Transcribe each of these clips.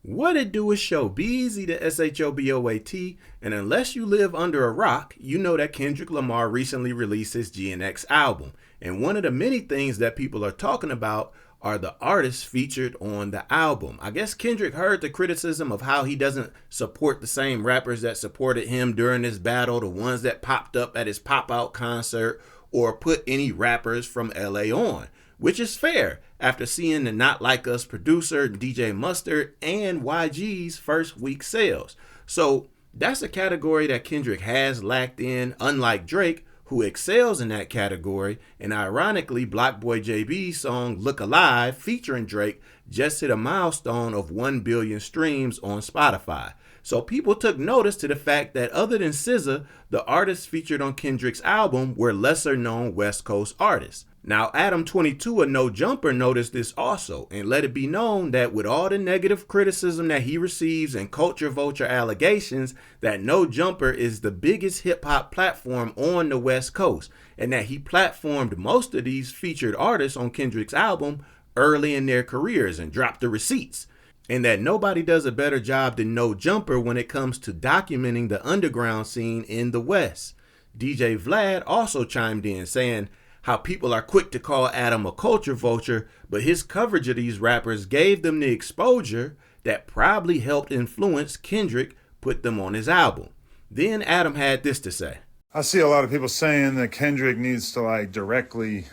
What it do is show Beezy the SHOBOAT, and unless you live under a rock, you know that Kendrick Lamar recently released his GNX album. And one of the many things that people are talking about are the artists featured on the album. I guess Kendrick heard the criticism of how he doesn't support the same rappers that supported him during this battle, the ones that popped up at his pop-out concert, or put any rappers from LA on, which is fair after seeing the Not Like Us producer, DJ Mustard, and YG's first week sales. So that's a category that Kendrick has lacked in, unlike Drake, who excels in that category. And ironically, Block Boy JB's song Look Alive featuring Drake just hit a milestone of 1 billion streams on Spotify. So people took notice to the fact that other than SZA, the artists featured on Kendrick's album were lesser known West Coast artists. Now, Adam22 of No Jumper noticed this also, and let it be known that with all the negative criticism that he receives and culture vulture allegations, that No Jumper is the biggest hip-hop platform on the West Coast, and that he platformed most of these featured artists on Kendrick's album early in their careers and dropped the receipts, and that nobody does a better job than No Jumper when it comes to documenting the underground scene in the West. DJ Vlad also chimed in saying how people are quick to call Adam a culture vulture, but his coverage of these rappers gave them the exposure that probably helped influence Kendrick put them on his album. Then Adam had this to say. I see a lot of people saying that Kendrick needs to directly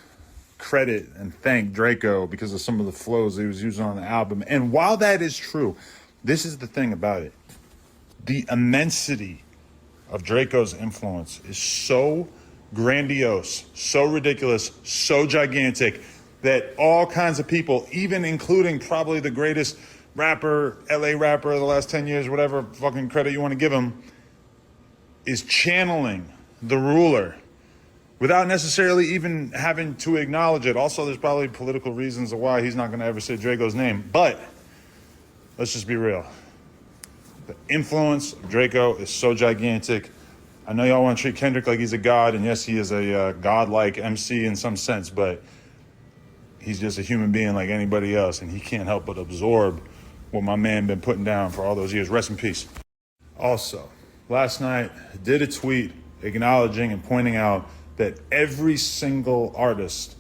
credit and thank Drakeo because of some of the flows he was using on the album. And while that is true, this is the thing about it. The immensity of Drakeo's influence is so grandiose, so ridiculous, so gigantic that all kinds of people, even including probably the greatest rapper, LA rapper of the last 10 years, whatever fucking credit you want to give him, is channeling the ruler without necessarily even having to acknowledge it. Also, there's probably political reasons of why he's not going to ever say Drakeo's name. But let's just be real. The influence of Drakeo is so gigantic. I know y'all want to treat Kendrick like he's a god, and yes, he is a godlike MC in some sense, but he's just a human being like anybody else, and he can't help but absorb what my man been putting down for all those years. Rest in peace. Also, last night, I did a tweet acknowledging and pointing out that every single artist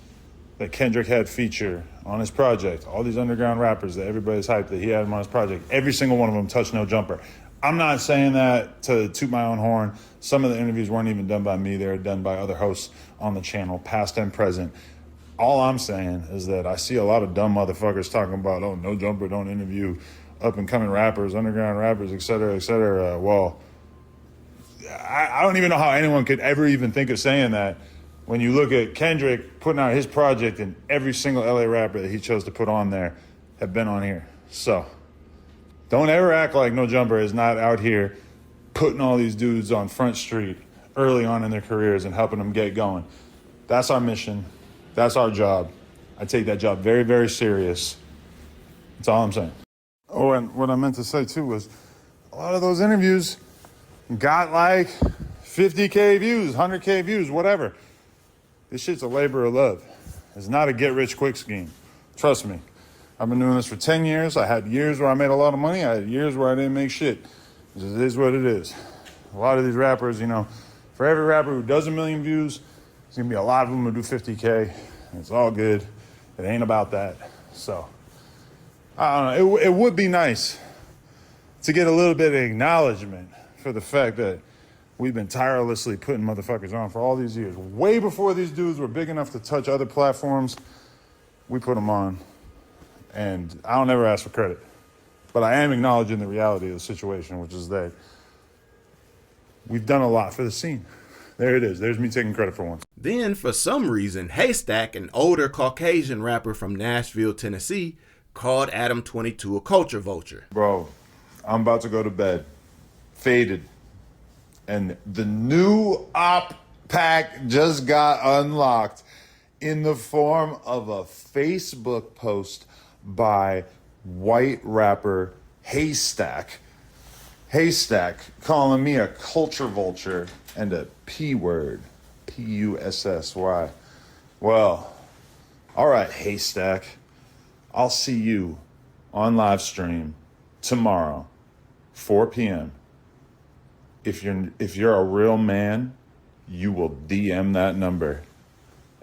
that Kendrick had feature on his project, all these underground rappers that everybody's hyped that he had him on his project, every single one of them touched No Jumper. I'm not saying that to toot my own horn. Some of the interviews weren't even done by me. They were done by other hosts on the channel, past and present. All I'm saying is that I see a lot of dumb motherfuckers talking about, oh, No Jumper don't interview up-and-coming rappers, underground rappers, et cetera, et cetera. Well, I don't even know how anyone could ever even think of saying that when you look at Kendrick putting out his project and every single LA rapper that he chose to put on there have been on here. So don't ever act like No Jumper is not out here putting all these dudes on Front Street early on in their careers and helping them get going. That's our mission. That's our job. I take that job very, very serious. That's all I'm saying. Oh, and what I meant to say too was a lot of those interviews got 50K views, 100K views, whatever. This shit's a labor of love. It's not a get-rich-quick scheme. Trust me. I've been doing this for 10 years. I had years where I made a lot of money. I had years where I didn't make shit. It is what it is. A lot of these rappers, for every rapper who does 1 million views, there's going to be a lot of them who do 50K. It's all good. It ain't about that. So, I don't know. It would be nice to get a little bit of acknowledgement for the fact that we've been tirelessly putting motherfuckers on for all these years. Way before these dudes were big enough to touch other platforms, we put them on. And I don't ever ask for credit. But I am acknowledging the reality of the situation, which is that we've done a lot for the scene. There it is. There's me taking credit for once. Then, for some reason, Haystak, an older Caucasian rapper from Nashville, Tennessee, called Adam22 a culture vulture. Bro, I'm about to go to bed. Faded. And the new op pack just got unlocked in the form of a Facebook post by white rapper Haystak. Haystak calling me a culture vulture and a P word. P-U-S-S-Y. Well, all right, Haystak. I'll see you on live stream tomorrow, 4 p.m. If you're a real man, you will DM that number,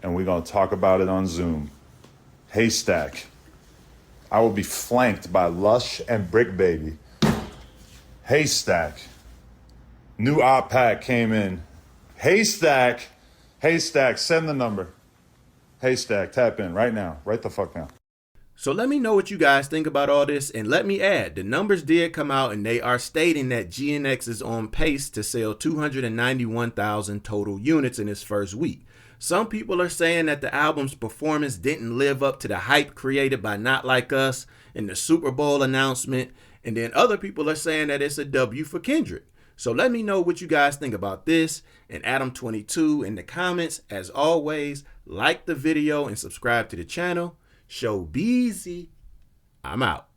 and we're gonna talk about it on Zoom. Haystak. I will be flanked by Lush and Brick Baby. Haystak. New op pack came in. Haystak. Haystak, send the number. Haystak, tap in right now. Right the fuck now. So let me know what you guys think about all this, and let me add, the numbers did come out and they are stating that GNX is on pace to sell 291,000 total units in its first week. Some people are saying that the album's performance didn't live up to the hype created by Not Like Us and the Super Bowl announcement, and then other people are saying that it's a W for Kendrick. So let me know what you guys think about this, and Adam22 in the comments. As always, like the video and subscribe to the channel. Show busy. I'm out.